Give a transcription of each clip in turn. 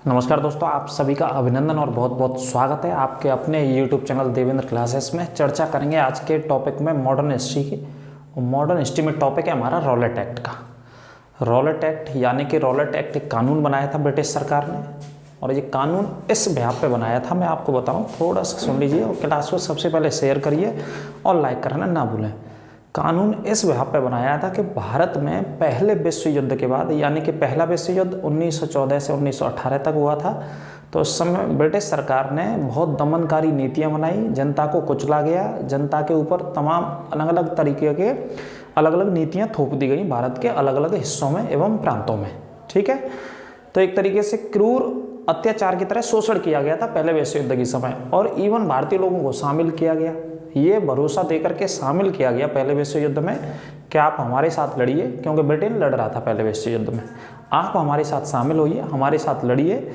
नमस्कार दोस्तों, आप सभी का अभिनंदन और बहुत बहुत स्वागत है आपके अपने YouTube चैनल देवेंद्र क्लासेस में। चर्चा करेंगे आज के टॉपिक में मॉडर्न हिस्ट्री की। मॉडर्न हिस्ट्री में टॉपिक है हमारा रॉलेट एक्ट का। रॉलेट एक्ट यानी कि रॉलेट एक्ट एक कानून बनाया था ब्रिटिश सरकार ने, और ये कानून इस बिहाफ पे बनाया था, मैं आपको बताऊँ, थोड़ा सा सुन लीजिए और क्लास को सबसे पहले शेयर करिए और लाइक करना ना भूलें। कानून इस बिहाफ पे बनाया था कि भारत में पहले विश्व युद्ध के बाद, यानी कि पहला विश्व युद्ध 1914 से 1918 तक हुआ था, तो उस समय ब्रिटिश सरकार ने बहुत दमनकारी नीतियां बनाई, जनता को कुचला गया, जनता के ऊपर तमाम अलग अलग तरीके के अलग अलग नीतियां थोप दी गई भारत के अलग अलग हिस्सों में एवं प्रांतों में। ठीक है, तो एक तरीके से क्रूर अत्याचार की तरह शोषण किया गया था पहले विश्व युद्ध के समय, और इवन भारतीय लोगों को शामिल किया गया। ये भरोसा देकर के शामिल किया गया पहले विश्व युद्ध में कि आप हमारे साथ लड़िए, क्योंकि ब्रिटेन लड़ रहा था पहले विश्व युद्ध में, आप हमारे साथ शामिल होइए, हमारे साथ लड़िए,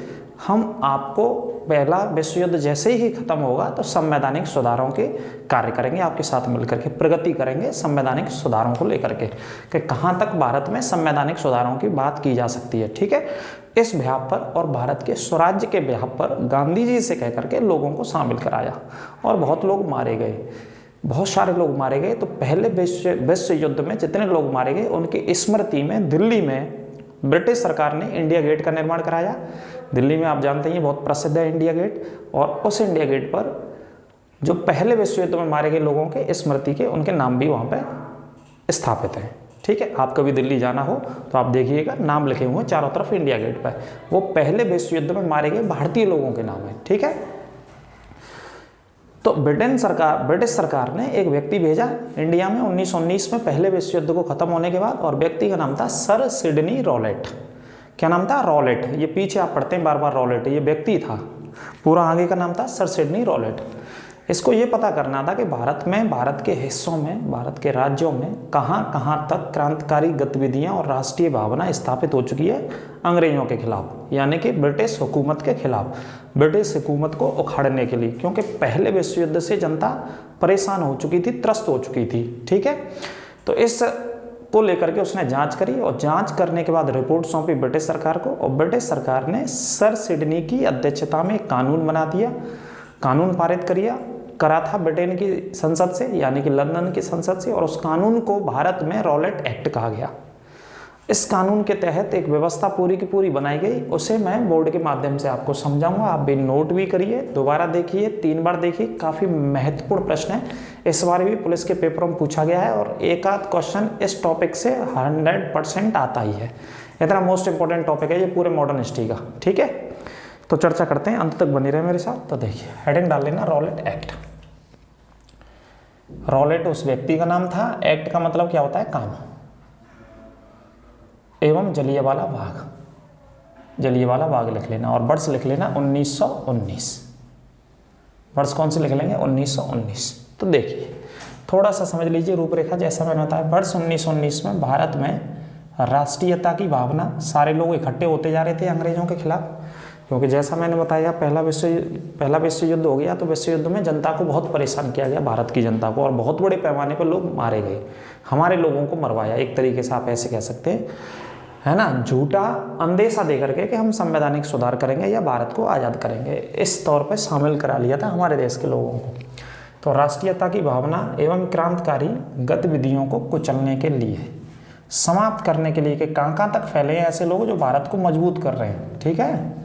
हम आपको पहला विश्व युद्ध जैसे ही खत्म होगा तो संवैधानिक सुधारों के कार्य करेंगे, आपके साथ मिलकर के प्रगति करेंगे संवैधानिक सुधारों को लेकर के, कि कहाँ तक भारत में संवैधानिक सुधारों की बात की जा सकती है। ठीक है, इस बिहाफ पर और भारत के स्वराज्य के बिहाफ पर गांधी जी से कहकर के लोगों को शामिल कराया, और बहुत लोग मारे गए, बहुत सारे लोग मारे गए। तो पहले विश्व युद्ध में जितने लोग मारे गए उनकी स्मृति में दिल्ली में ब्रिटिश सरकार ने इंडिया गेट का निर्माण कराया। दिल्ली में आप जानते हैं बहुत प्रसिद्ध है इंडिया गेट, और उस इंडिया गेट पर जो पहले विश्व युद्ध में मारे गए लोगों के स्मृति के उनके नाम भी वहाँ पे स्थापित हैं। ठीक है, आप कभी दिल्ली जाना हो तो आप देखिएगा, नाम लिखे हुए हैं चारों तरफ इंडिया गेट पर, वो पहले विश्व युद्ध में मारे गए भारतीय लोगों के नाम है। ठीक है, तो ब्रिटिश सरकार ने एक व्यक्ति भेजा इंडिया में 1919 में पहले विश्व युद्ध को खत्म होने के बाद, और व्यक्ति का नाम था सर सिडनी रॉलेट। क्या नाम था? रॉलेट। ये पीछे आप पढ़ते हैं बार बार रॉलेट, ये व्यक्ति था, पूरा आगे का नाम था सर सिडनी रॉलेट। इसको ये पता करना था कि भारत में, भारत के हिस्सों में, भारत के राज्यों में कहाँ कहाँ तक क्रांतिकारी गतिविधियाँ और राष्ट्रीय भावना स्थापित हो चुकी है अंग्रेजों के खिलाफ, यानी कि ब्रिटिश हुकूमत के खिलाफ, ब्रिटिश हुकूमत को उखाड़ने के लिए, क्योंकि पहले विश्व युद्ध से जनता परेशान हो चुकी थी, त्रस्त हो चुकी थी। ठीक है, तो इस को लेकर के उसने जांच करी, और जांच करने के बाद रिपोर्ट सौंपी ब्रिटिश सरकार को, और ब्रिटिश सरकार ने सर सिडनी की अध्यक्षता में कानून बना दिया, कानून पारित करा था ब्रिटेन की संसद से, यानी कि लंदन की संसद से, और उस कानून को भारत में रॉलेट एक्ट कहा गया। इस कानून के तहत एक व्यवस्था पूरी की पूरी बनाई गई, उसे मैं बोर्ड के माध्यम से आपको समझाऊंगा, आप भी नोट भी करिए, दोबारा देखिए, 3 बार देखिए, काफ़ी महत्वपूर्ण प्रश्न है। इस बार भी पुलिस के पेपरों में पूछा गया है, और एक आध क्वेश्चन इस टॉपिक से 100% आता ही है। इतना मोस्ट इंपॉर्टेंट टॉपिक है ये पूरे मॉडर्न हिस्ट्री का। ठीक है, तो चर्चा करते हैं, अंत तक बने रहे मेरे साथ। तो देखिए, हेडिंग डाल लेना रॉलेट एक्ट। रॉलेट उस व्यक्ति का नाम था, एक्ट का मतलब क्या होता है? काम, एवं जलियांवाला बाग, जलियांवाला बाग लिख लेना, और वर्ष लिख लेना 1919। वर्ष कौन से लिख लेंगे? 1919। तो देखिए, थोड़ा सा समझ लीजिए रूपरेखा, जैसा मैंने बताया, वर्ष 1919 में भारत में राष्ट्रीयता की भावना, सारे लोग इकट्ठे होते जा रहे थे अंग्रेजों के खिलाफ, क्योंकि जैसा मैंने बताया पहला विश्व युद्ध हो गया, तो विश्व युद्ध में जनता को बहुत परेशान किया गया, भारत की जनता को, और बहुत बड़े पैमाने पर लोग मारे गए, हमारे लोगों को मरवाया, एक तरीके से आप ऐसे कह सकते हैं, है ना, झूठा अंदेशा दे करके कि हम संवैधानिक सुधार करेंगे या भारत को आज़ाद करेंगे, इस तौर पर शामिल करा लिया था हमारे देश के लोगों को। तो राष्ट्रीयता की भावना एवं क्रांतिकारी गतिविधियों को कुचलने के लिए, समाप्त करने के लिए, कि कहाँ कहाँ तक फैले हैं ऐसे लोग जो भारत को मजबूत कर रहे हैं। ठीक है,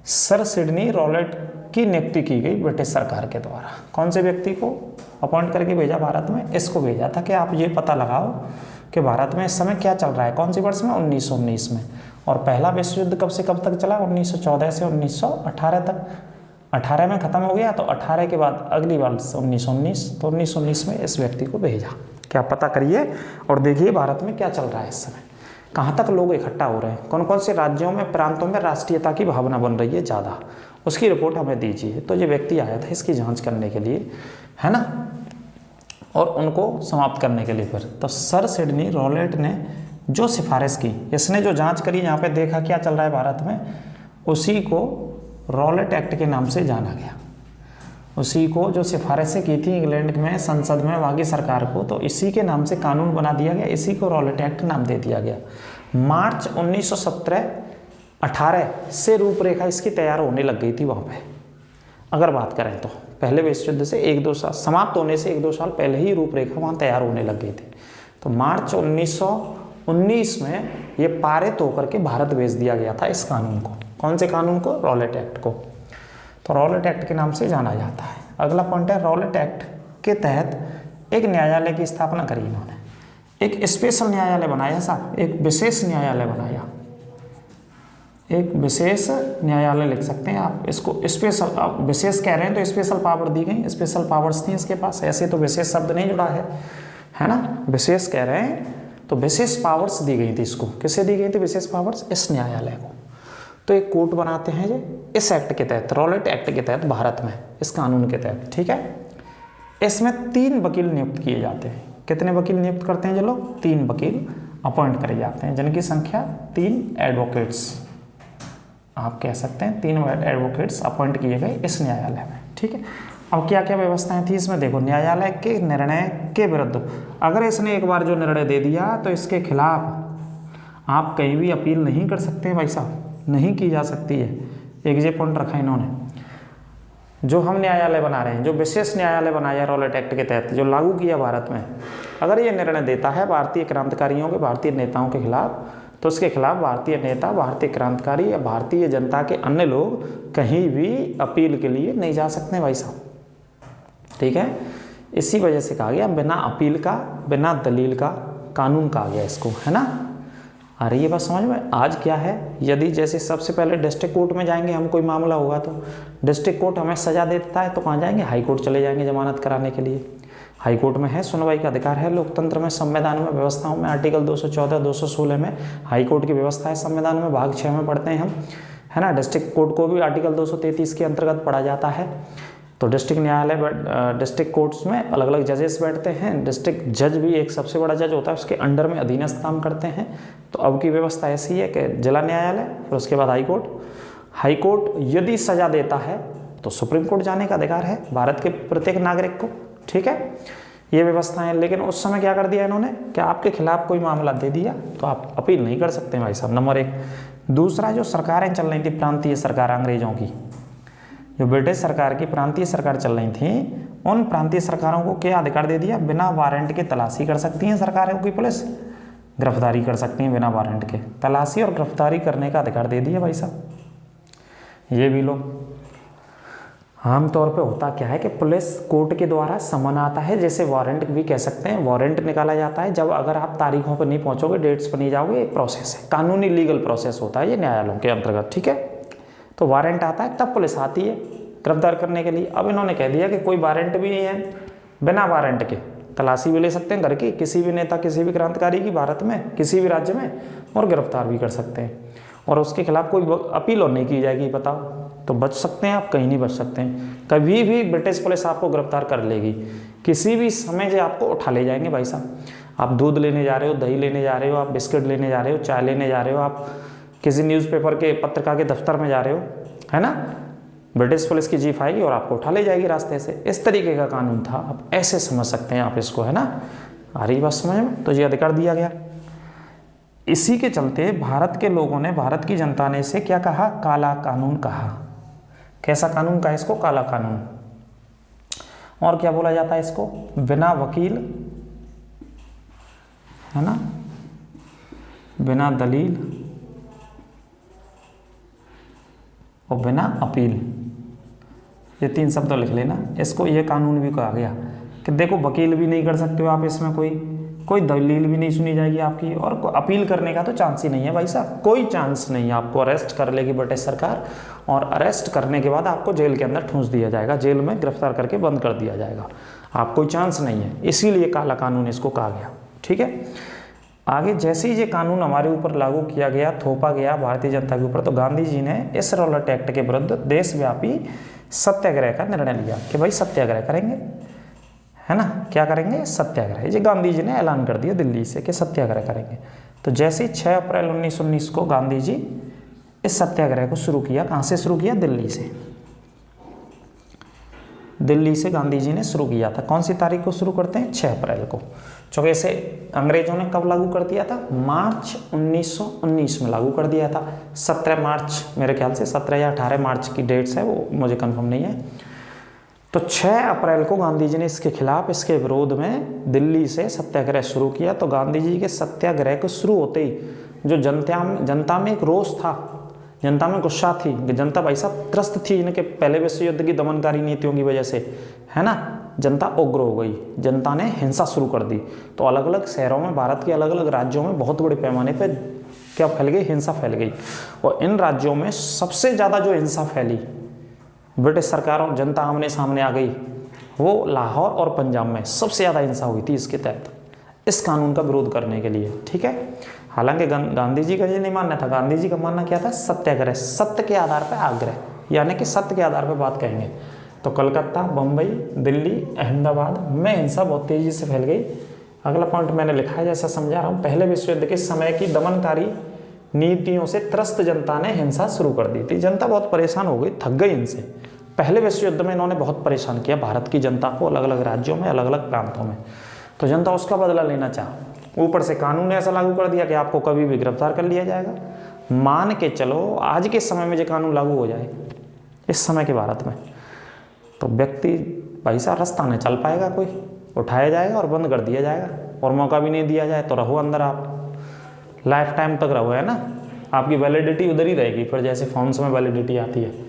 सर सिडनी रॉलेट की नियुक्ति की गई ब्रिटिश सरकार के द्वारा। कौन से व्यक्ति को अपॉइंट करके भेजा भारत में? इसको भेजा था कि आप ये पता लगाओ कि भारत में इस समय क्या चल रहा है। कौन सी वर्ष में? 1919 में। और पहला विश्व युद्ध कब से कब तक चला? 1914 से 1918 तक। 18 में ख़त्म हो गया, तो 18 के बाद अगली वर्ष 1919, तो 1919 में इस व्यक्ति को भेजा। क्या पता करिए और देखिए भारत में क्या चल रहा है इस समय, कहाँ तक लोग इकट्ठा हो रहे हैं, कौन कौन से राज्यों में, प्रांतों में राष्ट्रीयता की भावना बन रही है ज़्यादा, उसकी रिपोर्ट हमें दीजिए। तो ये व्यक्ति आया था इसकी जांच करने के लिए, है ना, और उनको समाप्त करने के लिए। फिर तो सर सिडनी रॉलेट ने जो सिफारिश की, इसने जो जांच करी, यहाँ पे देखा क्या चल रहा है भारत में, उसी को रॉलेट एक्ट के नाम से जाना गया। उसी को जो सिफारिशें की थी इंग्लैंड में संसद में वहाँ की सरकार को, तो इसी के नाम से कानून बना दिया गया, इसी को रॉलेट एक्ट नाम दे दिया गया। मार्च 1917 18 से रूपरेखा इसकी तैयार होने लग गई थी वहाँ पे। अगर बात करें तो पहले विश्व युद्ध से 1-2 साल समाप्त होने से 1-2 साल पहले ही रूपरेखा वहाँ तैयार होने लग गई थी। तो मार्च 1919 में ये पारित होकर के भारत भेज दिया गया था इस कानून को। कौन से कानून को? रॉलेट एक्ट को। तो रॉलेट एक्ट के नाम से जाना जाता है। अगला पॉइंट है, रॉलेट एक्ट के तहत एक न्यायालय की स्थापना करी इन्होंने। एक स्पेशल न्यायालय बनाया साहब, एक विशेष न्यायालय बनाया। एक विशेष न्यायालय लिख सकते हैं आप इसको। स्पेशल, आप विशेष कह रहे हैं तो स्पेशल पावर दी गई, स्पेशल पावर्स थी इसके पास, ऐसे तो विशेष शब्द नहीं जुड़ा है ना। विशेष कह रहे हैं तो विशेष पावर्स दी गई थी इसको। किसे दी गई थी विशेष पावर्स? इस न्यायालय को। तो एक कोर्ट बनाते हैं ये इस एक्ट के तहत, रॉलेट एक्ट के तहत भारत में, इस कानून के तहत, ठीक है। इसमें 3 वकील नियुक्त किए जाते हैं। कितने वकील नियुक्त करते हैं जो लोग? 3 वकील अपॉइंट करे जाते हैं, जिनकी संख्या 3 एडवोकेट्स, आप कह सकते हैं 3 एडवोकेट्स अपॉइंट किए गए इस न्यायालय में, ठीक है। अब क्या क्या व्यवस्थाएं थी इसमें देखो। न्यायालय के निर्णय के विरुद्ध अगर इसने एक बार जो निर्णय दे दिया तो इसके खिलाफ आप कहीं भी अपील नहीं कर सकते हैं भाई साहब, नहीं की जा सकती है। एक ये पॉइंट रखा इन्होंने। जो हम न्यायालय बना रहे हैं, जो विशेष न्यायालय बनाया रॉलेट एक्ट के तहत, जो लागू किया भारत में, अगर ये निर्णय देता है भारतीय क्रांतिकारियों के, भारतीय नेताओं के खिलाफ, तो उसके खिलाफ भारतीय नेता, भारतीय क्रांतिकारी या भारतीय जनता के अन्य लोग कहीं भी अपील के लिए नहीं जा सकते भाई साहब, ठीक है। इसी वजह से कहा गया बिना अपील का, बिना दलील का कानून कहा गया इसको, है ना। आ रही है बात समझ में? आज क्या है, यदि जैसे सबसे पहले डिस्ट्रिक्ट कोर्ट में जाएंगे हम, कोई मामला होगा तो डिस्ट्रिक्ट कोर्ट हमें सजा देता है तो कहाँ जाएंगे? हाई कोर्ट चले जाएंगे जमानत कराने के लिए। हाई कोर्ट में है सुनवाई का अधिकार है, लोकतंत्र में, संविधान में, व्यवस्थाओं में आर्टिकल 214, 216 में हाई कोर्ट की व्यवस्था है। संविधान में भाग 6 में पढ़ते हैं हम, है ना। डिस्ट्रिक्ट कोर्ट को भी आर्टिकल 233 के अंतर्गत पढ़ा जाता है। तो डिस्ट्रिक्ट न्यायालय, डिस्ट्रिक्ट कोर्ट्स में अलग अलग जजेस बैठते हैं। डिस्ट्रिक्ट जज भी एक सबसे बड़ा जज होता है, उसके अंडर में अधीनस्थ काम करते हैं। तो अब की व्यवस्था ऐसी है कि जिला न्यायालय, फिर उसके बाद हाई कोर्ट। हाई कोर्ट यदि सजा देता है तो सुप्रीम कोर्ट जाने का अधिकार है भारत के प्रत्येक नागरिक को, ठीक है। ये व्यवस्था है। लेकिन उस समय क्या कर दिया इन्होंने कि आपके खिलाफ कोई मामला दे दिया तो आप अपील नहीं कर सकते भाई साहब, नंबर 1। दूसरा, जो सरकारें चल रही थी, प्रांतीय सरकार अंग्रेजों की, जो ब्रिटिश सरकार की प्रांतीय सरकार चल रही थी, उन प्रांतीय सरकारों को क्या अधिकार दे दिया? बिना वारंट के तलाशी कर सकती हैं सरकारों की पुलिस, गिरफ्तारी कर सकती हैं बिना वारंट के। तलाशी और गिरफ्तारी करने का अधिकार दे दिया भाई साहब। ये भी लो। आमतौर पे होता क्या है कि पुलिस कोर्ट के द्वारा समन आता है, जैसे वारंट भी कह सकते हैं, वारंट निकाला जाता है जब अगर आप तारीखों पर नहीं पहुंचोगे, डेट्स पर नहीं जाओगे, एक प्रोसेस है, कानूनी लीगल प्रोसेस होता है ये न्यायालयों के अंतर्गत, ठीक है। तो वारंट आता है तब पुलिस आती है गिरफ्तार करने के लिए। अब इन्होंने कह दिया कि कोई वारंट भी नहीं है, बिना वारंट के तलाशी भी ले सकते हैं घर की, किसी भी नेता, किसी भी क्रांतिकारी की भारत में, किसी भी राज्य में, और गिरफ्तार भी कर सकते हैं। और उसके खिलाफ कोई अपील और नहीं की जाएगी, बताओ। तो बच सकते हैं आप? कहीं नहीं बच सकते हैं। कभी भी ब्रिटिश पुलिस आपको गिरफ्तार कर लेगी, किसी भी समय जो आपको उठा ले जाएंगे भाई साहब। आप दूध लेने जा रहे हो, दही लेने जा रहे हो, आप बिस्किट लेने जा रहे हो, चाय लेने जा रहे हो, आप किसी न्यूज़पेपर के, पत्रिका के दफ्तर में जा रहे हो, है ना, ब्रिटिश पुलिस की जीप आएगी और आपको उठा ले जाएगी रास्ते से। इस तरीके का कानून था, आप ऐसे समझ सकते हैं आप इसको, है ना। आ रही बात समझ में? तो ये अधिकार दिया गया। इसी के चलते भारत के लोगों ने, भारत की जनता ने इसे क्या कहा? काला कानून कहा। कैसा कानून कहा इसको? काला कानून। और क्या बोला जाता है इसको? बिना वकील, है ना, बिना दलील और बिना अपील, ये 3 शब्द लिख लेना इसको। ये कानून भी कहा गया कि देखो वकील भी नहीं कर सकते हो आप, इसमें कोई दलील भी नहीं सुनी जाएगी आपकी, और अपील करने का तो चांस ही नहीं है भाई साहब, कोई चांस नहीं है। आपको अरेस्ट कर लेगी ब्रिटिश सरकार, और अरेस्ट करने के बाद आपको जेल के अंदर ठूंस दिया जाएगा, जेल में गिरफ्तार करके बंद कर दिया जाएगा, आप कोई चांस नहीं है। इसीलिए काला कानून इसको कहा गया, ठीक है। आगे जैसे ही ये कानून हमारे ऊपर लागू किया गया, थोपा गया भारतीय जनता के ऊपर, तो गांधी जी ने इस रॉलेट एक्ट के विरुद्ध देशव्यापी सत्याग्रह का निर्णय लिया कि भाई सत्याग्रह करेंगे, है ना। क्या करेंगे? सत्याग्रह। ये गांधी जी ने ऐलान कर दिया दिल्ली से कि सत्याग्रह करेंगे। तो जैसे ही 6 अप्रैल 1919 को गांधी जी इस सत्याग्रह को शुरू किया। कहाँ से शुरू किया? दिल्ली से। दिल्ली से गांधी जी ने शुरू किया था। कौन सी तारीख को शुरू करते हैं? 6 अप्रैल को। चूँकि इसे अंग्रेजों ने कब लागू कर दिया था? मार्च 1919 में लागू कर दिया था। 17 मार्च मेरे ख्याल से, 17 या 18 मार्च की डेट्स है, वो मुझे कंफर्म नहीं है। तो 6 अप्रैल को गांधी जी ने इसके खिलाफ, इसके विरोध में दिल्ली से सत्याग्रह शुरू किया। तो गांधी जी के सत्याग्रह को शुरू होते ही जो जनता में एक रोष था, जनता में गुस्सा थी कि जनता भाई साहब त्रस्त थी इनके पहले विश्व युद्ध की दमनकारी नीतियों की वजह से, है ना। जनता उग्र हो गई, जनता ने हिंसा शुरू कर दी। तो अलग अलग शहरों में, भारत के अलग अलग राज्यों में बहुत बड़े पैमाने पर क्या फैल गई? हिंसा फैल गई। और इन राज्यों में सबसे ज़्यादा जो हिंसा फैली, ब्रिटिश सरकार और जनता आमने सामने आ गई, वो लाहौर और पंजाब में सबसे ज़्यादा हिंसा हुई थी इसके तहत, इस कानून का विरोध करने के लिए। ठीक है, हालांकि गांधी जी का ये नहीं मानना था। गांधी जी का मानना क्या था? सत्याग्रह, सत्य के आधार पर आग्रह, यानी कि सत्य के आधार पर बात कहेंगे। तो कलकत्ता, बम्बई, दिल्ली, अहमदाबाद में हिंसा बहुत तेज़ी से फैल गई। अगला पॉइंट मैंने लिखा है, जैसा समझा रहा हूँ, पहले विश्व युद्ध के समय की दमनकारी नीतियों से त्रस्त जनता ने हिंसा शुरू कर दी थी। जनता बहुत परेशान हो गई, थक गई इनसे। पहले विश्व युद्ध में इन्होंने बहुत परेशान किया भारत की जनता को, अलग अलग राज्यों में, अलग अलग प्रांतों में। तो जनता उसका बदला लेना चाहा। ऊपर से कानून ने ऐसा लागू कर दिया कि आपको कभी भी गिरफ्तार कर लिया जाएगा। मान के चलो आज के समय में जो कानून लागू हो जाए इस समय के भारत में, तो व्यक्ति भाई साहब रास्ता नहीं चल पाएगा, कोई उठाया जाएगा और बंद कर दिया जाएगा, और मौका भी नहीं दिया जाए तो रहो अंदर, आप लाइफ टाइम तक रहो, है ना। आपकी वैलिडिटी उधर ही रहेगी, फिर जैसे फॉर्म्स में वैलिडिटी आती है।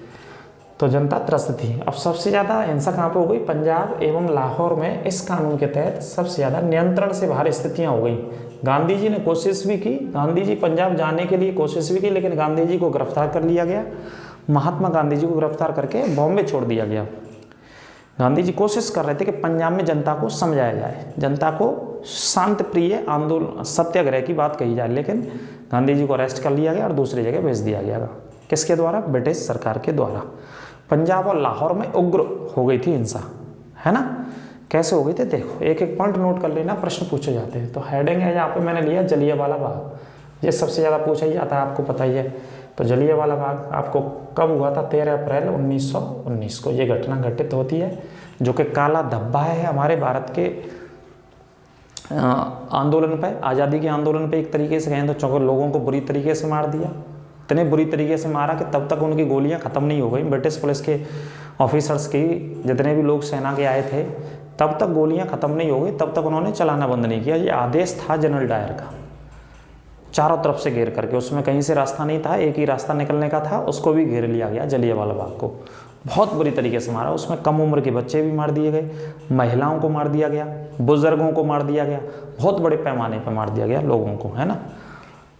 तो जनता त्रस्त थी। अब सबसे ज़्यादा हिंसा कहाँ पे हो गई? पंजाब एवं लाहौर में इस कानून के तहत सबसे ज़्यादा नियंत्रण से बाहर स्थितियाँ हो गई। गांधी जी ने कोशिश भी की, गांधी जी पंजाब जाने के लिए कोशिश भी की, लेकिन गांधी जी को गिरफ्तार कर लिया गया। महात्मा गांधी जी को गिरफ्तार करके बॉम्बे छोड़ दिया गया। गांधी जी कोशिश कर रहे थे कि पंजाब में जनता को समझाया जाए, जनता को शांत प्रिय आंदोलन, सत्याग्रह की बात कही जाए, लेकिन गांधी जी को अरेस्ट कर लिया गया और दूसरी जगह भेज दिया गया। किसके द्वारा? ब्रिटिश सरकार के द्वारा। पंजाब और लाहौर में उग्र हो गई थी हिंसा, है ना। कैसे हो गई थी देखो, एक एक पॉइंट नोट कर लेना, प्रश्न पूछे जाते हैं। तो हेडिंग है यहाँ पे मैंने लिया जलियांवाला बाग, ये सबसे ज़्यादा पूछा ही जाता है, आपको पता ही है। तो जलियांवाला बाग आपको कब हुआ था? 13 अप्रैल 1919 को ये घटना घटित होती है, जो कि काला धब्बा है हमारे भारत के आंदोलन पे, आज़ादी के आंदोलन पे। एक तरीके से कहें तो चौके लोगों को बुरी तरीके से मार दिया, इतने बुरी तरीके से मारा कि तब तक उनकी गोलियां ख़त्म नहीं हो गई। ब्रिटिश पुलिस के ऑफिसर्स की, जितने भी लोग सेना के आए थे, तब तक गोलियां ख़त्म नहीं हो गई, तब तक उन्होंने चलाना बंद नहीं किया। ये आदेश था जनरल डायर का, चारों तरफ से घेर करके, उसमें कहीं से रास्ता नहीं था, एक ही रास्ता निकलने का था, उसको भी घेर लिया गया। जलियांवाला बाग को बहुत बुरी तरीके से मारा, उसमें कम उम्र के बच्चे भी मार दिए गए, महिलाओं को मार दिया गया, बुजुर्गों को मार दिया गया, बहुत बड़े पैमाने पर मार दिया गया लोगों को, है ना।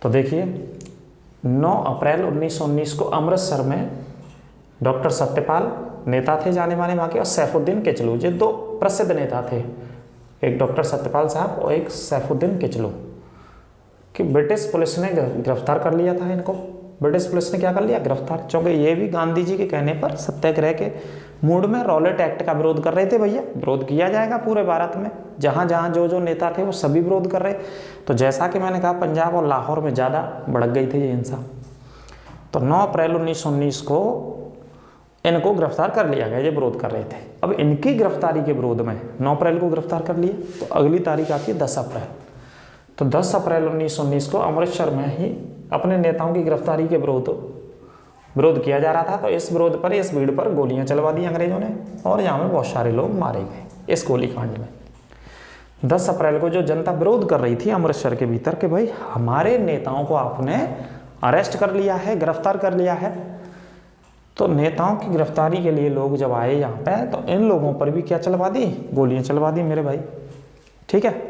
तो देखिए 9 अप्रैल 1919 को अमृतसर में डॉक्टर सत्यपाल नेता थे जाने माने वहाँ के, और सैफुद्दीन किचलू, ये 2 प्रसिद्ध नेता थे, एक डॉक्टर सत्यपाल साहब और एक सैफुद्दीन किचलू, कि ब्रिटिश पुलिस ने गिरफ्तार कर लिया था इनको। ब्रिटिश पुलिस ने क्या कर लिया? गिरफ्तार। क्योंकि ये भी गांधी जी के कहने पर सत्याग्रह के मूड में रॉलेट एक्ट का विरोध कर रहे थे। भैया विरोध किया जाएगा पूरे भारत में, जहाँ जहाँ जो जो नेता थे वो सभी विरोध कर रहे। तो जैसा कि मैंने कहा पंजाब और लाहौर में ज़्यादा भड़क गई थी ये हिंसा। तो 9 अप्रैल 1919 को इनको गिरफ्तार कर लिया गया, ये विरोध कर रहे थे। अब इनकी गिरफ्तारी के विरोध में 9 अप्रैल को गिरफ्तार कर लिया, तो अगली तारीख आती है 10 अप्रैल। तो 10 अप्रैल 1919 को अमृतसर में ही अपने नेताओं की गिरफ्तारी के विरोध किया जा रहा था। तो इस विरोध पर, इस भीड़ पर गोलियां चलवा दी अंग्रेजों ने, और यहाँ में बहुत सारे लोग मारे गए इस गोलीकांड में। 10 अप्रैल को जो जनता विरोध कर रही थी अमृतसर के भीतर कि भाई हमारे नेताओं को आपने अरेस्ट कर लिया है, गिरफ्तार कर लिया है, तो नेताओं की गिरफ्तारी के लिए लोग जब आए यहाँ पे, तो इन लोगों पर भी क्या चलवा दी? गोलियां चलवा दी मेरे भाई। ठीक है,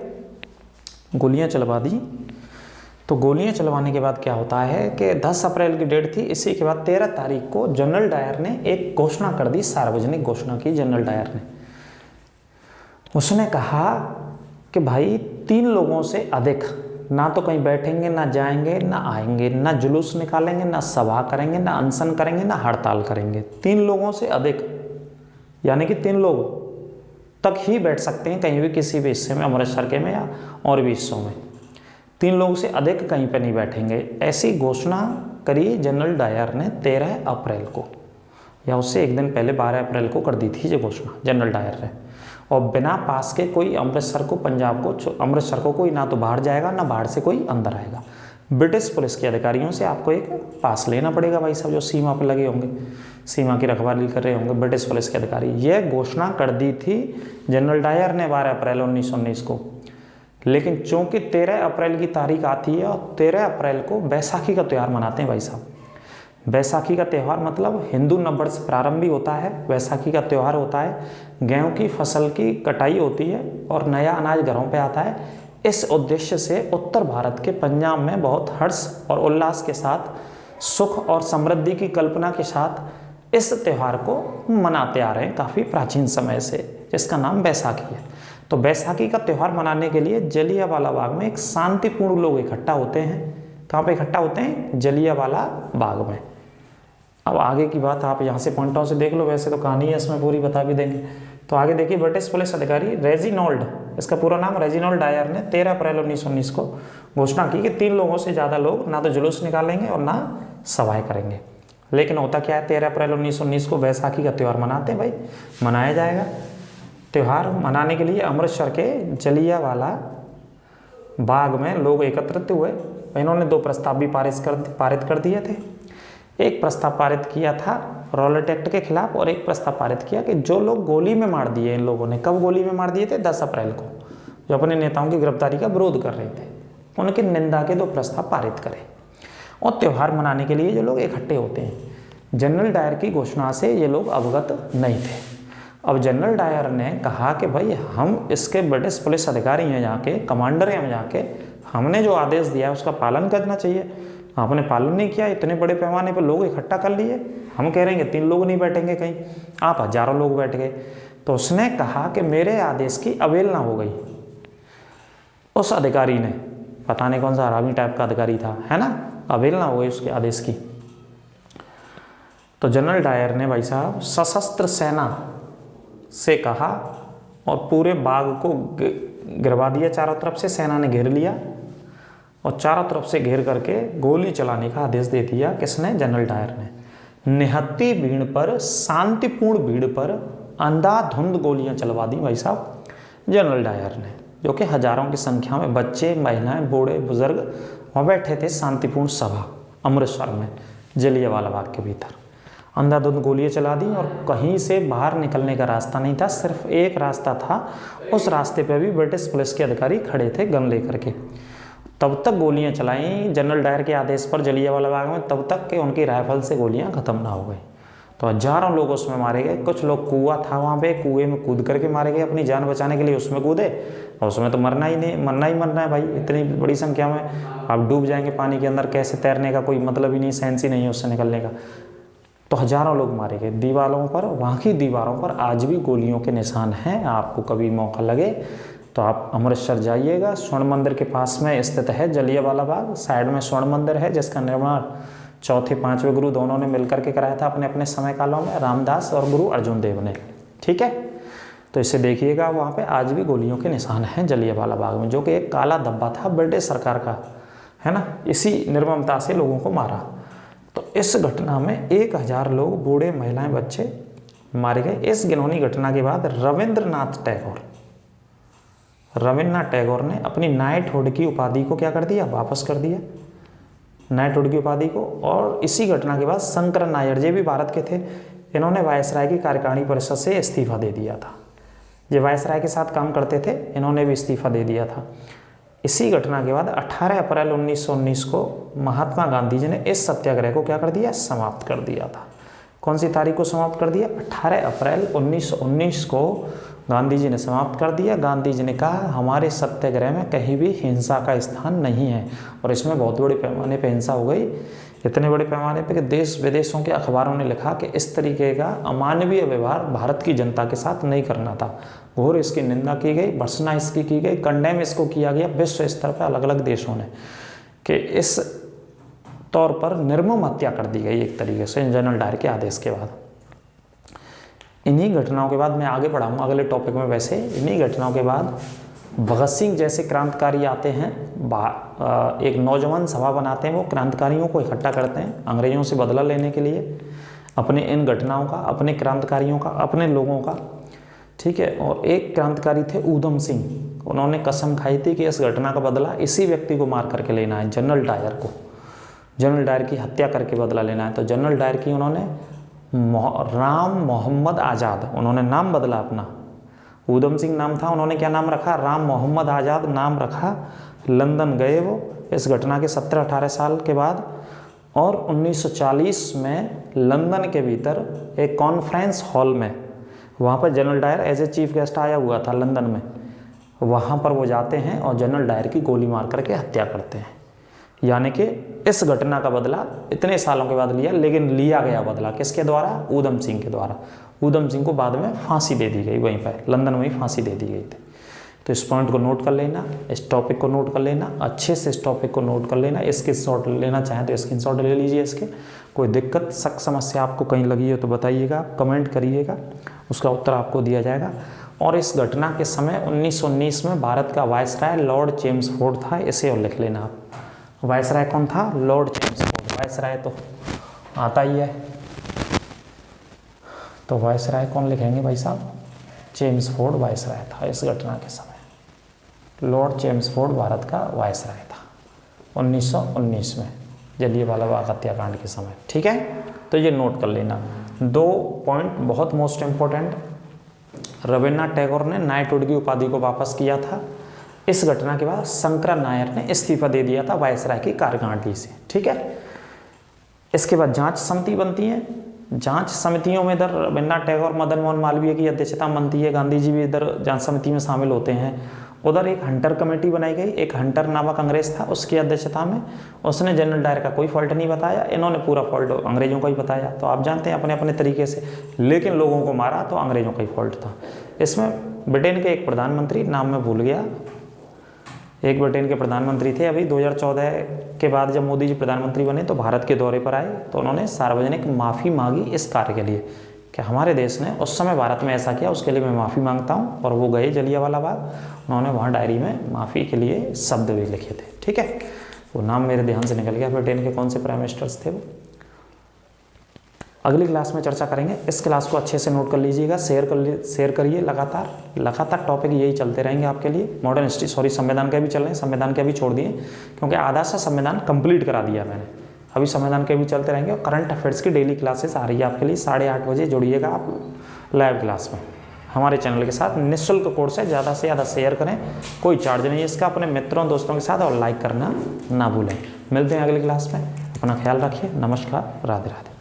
गोलियां चलवा दी। तो गोलियां चलवाने के बाद क्या होता है कि 10 अप्रैल की डेट थी, इसी के बाद 13 तारीख को जनरल डायर ने एक घोषणा कर दी, सार्वजनिक घोषणा की जनरल डायर ने। उसने कहा कि भाई 3 लोगों से अधिक ना तो कहीं बैठेंगे, ना जाएंगे, ना आएंगे, ना जुलूस निकालेंगे, ना सभा करेंगे, ना अनशन करेंगे, ना हड़ताल करेंगे। 3 लोगों से अधिक यानी कि 3 लोग तक ही बैठ सकते हैं कहीं भी, किसी भी हिस्से में, अमृतसर के में या और भी हिस्सों में। 3 लोगों से अधिक कहीं पर नहीं बैठेंगे, ऐसी घोषणा करी जनरल डायर ने 13 अप्रैल को। या उससे एक दिन पहले 12 अप्रैल को कर दी थी ये घोषणा जनरल डायर ने। और बिना पास के कोई अमृतसर को, पंजाब को, अमृतसर को कोई ना तो बाहर जाएगा ना बाहर से कोई अंदर आएगा। ब्रिटिश पुलिस के अधिकारियों से आपको एक पास लेना पड़ेगा भाई साहब, जो सीमा पर लगे होंगे, सीमा की रखवाली कर रहे होंगे ब्रिटिश पुलिस के अधिकारी। यह घोषणा कर दी थी जनरल डायर ने 12 अप्रैल 1919 को। लेकिन चूंकि 13 अप्रैल की तारीख आती है और 13 अप्रैल को बैसाखी का त्यौहार मनाते हैं भाई साहब। बैसाखी का त्यौहार मतलब हिंदू नववर्ष प्रारंभ भी होता है, बैसाखी का त्यौहार होता है, गेहूं की फसल की कटाई होती है और नया अनाज घरों पे आता है। इस उद्देश्य से उत्तर भारत के पंजाब में बहुत हर्ष और उल्लास के साथ, सुख और समृद्धि की कल्पना के साथ इस त्यौहार को मनाते आ रहे हैं काफ़ी प्राचीन समय से, जिसका नाम बैसाखी है। तो बैसाखी का त्यौहार मनाने के लिए जलियांवाला बाग में एक शांतिपूर्ण लोग इकट्ठा होते हैं। कहाँ पे इकट्ठा होते हैं? जलियांवाला बाग में। अब आगे की बात आप यहाँ से पॉइंटों से देख लो, वैसे तो कहानी है इसमें पूरी बता भी देंगे। तो आगे देखिए, ब्रिटिश पुलिस अधिकारी रेजिनॉल्ड, इसका पूरा नाम रेजिनॉल्ड डायर ने 13 अप्रैल 1919 को घोषणा की कि 3 लोगों से ज़्यादा लोग ना तो जुलूस निकालेंगे और ना सभाएं करेंगे। लेकिन होता क्या है, 13 अप्रैल 1919 को बैसाखी का त्यौहार मनाते हैं भाई, मनाया जाएगा। त्यौहार मनाने के लिए अमृतसर के जलियांवाला बाग में लोग एकत्रित हुए। इन्होंने 2 प्रस्ताव भी पारित कर दिए थे। एक प्रस्ताव पारित किया था रॉलेट एक्ट के खिलाफ और एक प्रस्ताव पारित किया कि जो लोग गोली में मार दिए, इन लोगों ने कब गोली में मार दिए थे? 10 अप्रैल को, जो अपने नेताओं की गिरफ्तारी का विरोध कर रहे थे, उनकी निंदा के 2 प्रस्ताव पारित करे। और त्यौहार मनाने के लिए जो लोग इकट्ठे होते हैं, जनरल डायर की घोषणा से ये लोग अवगत नहीं थे। अब जनरल डायर ने कहा कि भाई हम इसके ब्रिटिश पुलिस अधिकारी हैं, यहाँ के कमांडर हैं, यहाँ के, हमने जो आदेश दिया है उसका पालन करना चाहिए। आपने पालन नहीं किया, इतने बड़े पैमाने पर लोग इकट्ठा कर लिए, हम कह रहे हैं कि 3 लोग नहीं बैठेंगे कहीं, आप हजारों लोग बैठ गए। तो उसने कहा कि मेरे आदेश की अवहेलना हो गई। उस अधिकारी ने, पता नहीं कौन सा हरामी टाइप का अधिकारी था, है ना, अवहेलना हो गई उसके आदेश की। तो जनरल डायर ने भाई साहब सशस्त्र सेना से कहा और पूरे बाग को गिरवा दिया, चारों तरफ से सेना ने घेर लिया और चारों तरफ से घेर करके गोली चलाने का आदेश दे दिया। किसने? जनरल डायर ने। निहत्ती भीड़ पर, शांतिपूर्ण भीड़ पर अंधाधुंध गोलियां चलवा दी भाई साहब जनरल डायर ने, जो कि हजारों की संख्या में बच्चे, महिलाएं, बूढ़े, बुजुर्ग वहाँ बैठे थे। शांतिपूर्ण सभा अमृतसर में जलियांवाला बाग के भीतर अंधाधुंध गोलियां चला दी और कहीं से बाहर निकलने का रास्ता नहीं था, सिर्फ एक रास्ता था। उस रास्ते पर भी ब्रिटिश पुलिस के अधिकारी खड़े थे गन लेकर के। तब तक गोलियां चलाई जनरल डायर के आदेश पर जलियांवाला बाग में, तब तक कि उनकी राइफल से गोलियां खत्म ना हो गई। तो हजारों लोग उसमें मारे गए। कुछ लोग, कुआं था वहाँ पे, कुएं में कूद करके मारे गए, अपनी जान बचाने के लिए उसमें कूदे और उसमें तो मरना ही है भाई। इतनी बड़ी संख्या में आप डूब जाएंगे पानी के अंदर, कैसे तैरने का कोई मतलब ही नहीं, सेंस ही नहीं है उससे निकलने का। तो हजारों लोग मारे गए। दीवारों पर, वहाँ की दीवारों पर आज भी गोलियों के निशान हैं। आपको कभी मौका लगे तो आप अमृतसर जाइएगा, स्वर्ण मंदिर के पास में स्थित है जलियांवाला बाग। साइड में स्वर्ण मंदिर है, जिसका निर्माण 4थे 5वें गुरु दोनों ने मिलकर के कराया था अपने अपने समय कालों में, रामदास और गुरु अर्जुन देव ने। ठीक है, तो इसे देखिएगा, वहाँ पे आज भी गोलियों के निशान हैं जलियांवाला बाग में, जो कि एक काला धब्बा था ब्रिटिश सरकार का, है ना। इसी निर्ममता से लोगों को मारा। तो इस घटना में 1000 लोग, बूढ़े, महिलाएं, बच्चे मारे गए। इस घिनौनी घटना के बाद रविंद्रनाथ टैगोर ने अपनी नाइटहुड की उपाधि को क्या कर दिया? वापस कर दिया, नाइटहुड की उपाधि को। और इसी घटना के बाद शंकर नायर जी भी भारत के थे, इन्होंने वायसराय की कार्यकारिणी परिषद से इस्तीफा दे दिया था। ये वायसराय के साथ काम करते थे, इन्होंने भी इस्तीफा दे दिया था। इसी घटना के बाद 18 अप्रैल 1919 को महात्मा गांधी जी ने इस सत्याग्रह को क्या कर दिया? समाप्त कर दिया था। कौन सी तारीख को समाप्त कर दिया? 18 अप्रैल 1919 को गांधी जी ने समाप्त कर दिया। गांधी जी ने कहा हमारे सत्याग्रह में कहीं भी हिंसा का स्थान नहीं है। और इसमें बहुत बड़े पैमाने पर हिंसा हो गई, इतने बड़े पैमाने पर कि देश विदेशों के अखबारों ने लिखा कि इस तरीके का अमानवीय व्यवहार भारत की जनता के साथ नहीं करना था। घोर इसकी निंदा की गई, भर्त्सना इसकी की गई, कंडेम इसको किया गया विश्व स्तर पर अलग अलग देशों ने, कि इस तौर पर निर्मम हत्या कर दी गई एक तरीके से जनरल डायर के आदेश के बाद। इन्हीं घटनाओं के बाद मैं आगे बढ़ाऊंगा अगले टॉपिक में। वैसे इन्हीं घटनाओं के बाद भगत सिंह जैसे क्रांतिकारी आते हैं, एक नौजवान सभा बनाते हैं, वो क्रांतिकारियों को इकट्ठा करते हैं अंग्रेजों से बदला लेने के लिए। अपने इन घटनाओं का, अपने क्रांतिकारियों का, अपने लोगों का, ठीक है। और एक क्रांतिकारी थे ऊधम सिंह, उन्होंने कसम खाई थी कि इस घटना का बदला इसी व्यक्ति को मार करके लेना है, जनरल डायर को, जनरल डायर की हत्या करके बदला लेना है। तो जनरल डायर की उन्होंने राम मोहम्मद आज़ाद, उन्होंने नाम बदला अपना, ऊधम सिंह नाम था, उन्होंने क्या नाम रखा, राम मोहम्मद आज़ाद नाम रखा। लंदन गए वो इस घटना के 17-18 साल के बाद, और 1940 में लंदन के भीतर एक कॉन्फ्रेंस हॉल में, वहाँ पर General Dyer as a chief guest आया हुआ था लंदन में, वहाँ पर वो जाते हैं और जनरल डायर की गोली मार करके हत्या करते हैं। यानी कि इस घटना का बदला इतने सालों के बाद लिया, लेकिन लिया गया बदला किसके द्वारा, ऊधम सिंह के द्वारा। ऊधम सिंह को बाद में फांसी दे दी गई, वहीं पर लंदन में ही फांसी दे दी गई थी। तो इस पॉइंट को नोट कर लेना, इस टॉपिक को नोट कर लेना, अच्छे से इस टॉपिक को नोट कर लेना। इसके शॉट लेना चाहें तो स्क्रीनशॉट ले लीजिए इसके। कोई दिक्कत, शक, समस्या आपको कहीं लगी हो तो बताइएगा, कमेंट करिएगा, उसका उत्तर आपको दिया जाएगा। और इस घटना के समय 1919 में भारत का वायसराय लॉर्ड चेम्सफोर्ड था, इसे और लिख लेना आप। वायसराय कौन था, लॉर्ड चेम्सफोर्ड। वायसराय तो आता ही है, तो वायसराय कौन लिखेंगे भाई साहब, चेम्सफोर्ड वायसराय था इस घटना के समय। लॉर्ड चेम्सफोर्ड भारत का वायसराय था 1919 में, जलियांवाला बाग हत्याकांड के समय, ठीक है। तो ये नोट कर लेना। 2 पॉइंट बहुत मोस्ट इंपॉर्टेंट, रविन्द्रनाथ टैगोर ने नाइटहुड की उपाधि को वापस किया था। इस घटना के बाद शंकरन नायर ने इस्तीफा दे दिया था वायसराय की कार्यकारिणी से, ठीक है। इसके बाद जांच समिति बनती है। जांच समितियों में इधर रविन्द्रनाथ टैगोर, मदन मोहन मालवीय की अध्यक्षता बनती है, गांधी जी भी इधर जांच समिति में शामिल होते हैं। उधर एक हंटर कमेटी बनाई गई, एक हंटर नामक अंग्रेज था, उसकी अध्यक्षता में। उसने जनरल डायर का कोई फॉल्ट नहीं बताया, इन्होंने पूरा फॉल्ट अंग्रेजों का ही बताया। तो आप जानते हैं अपने अपने तरीके से, लेकिन लोगों को मारा तो अंग्रेजों का ही फॉल्ट था। इसमें ब्रिटेन के एक प्रधानमंत्री, नाम मैं भूल गया, एक ब्रिटेन के प्रधानमंत्री थे, अभी 2014 के बाद जब मोदी जी प्रधानमंत्री बने तो भारत के दौरे पर आए, तो उन्होंने सार्वजनिक माफ़ी मांगी इस कार्य के लिए कि हमारे देश ने उस समय भारत में ऐसा किया, उसके लिए मैं माफ़ी मांगता हूं। और वो गए जलियांवाला बाग, उन्होंने वहाँ डायरी में माफ़ी के लिए शब्द भी लिखे थे, ठीक है। वो नाम मेरे ध्यान से निकल गया, ब्रिटेन के कौन से प्राइम मिनिस्टर्स थे वो। अगली क्लास में चर्चा करेंगे। इस क्लास को अच्छे से नोट कर लीजिएगा, शेयर करिए। लगातार टॉपिक यही चलते रहेंगे आपके लिए। मॉडर्न हिस्ट्री, सॉरी संविधान के भी चल रहे हैं, संविधान के भी छोड़ दिए क्योंकि आधा सा संविधान कंप्लीट करा दिया मैंने, अभी संविधान के भी चलते रहेंगे। और करंट अफेयर्स की डेली क्लासेस आ रही है आपके लिए, 8:30 बजे जुड़िएगा आप लाइव क्लास में हमारे चैनल के साथ। निःशुल्क कोर्स है, ज़्यादा से ज़्यादा शेयर करें, कोई चार्ज नहीं है इसका, अपने मित्रों दोस्तों के साथ, और लाइक करना ना भूलें। मिलते हैं अगली क्लास में, अपना ख्याल रखिए। नमस्कार, राधे राधे।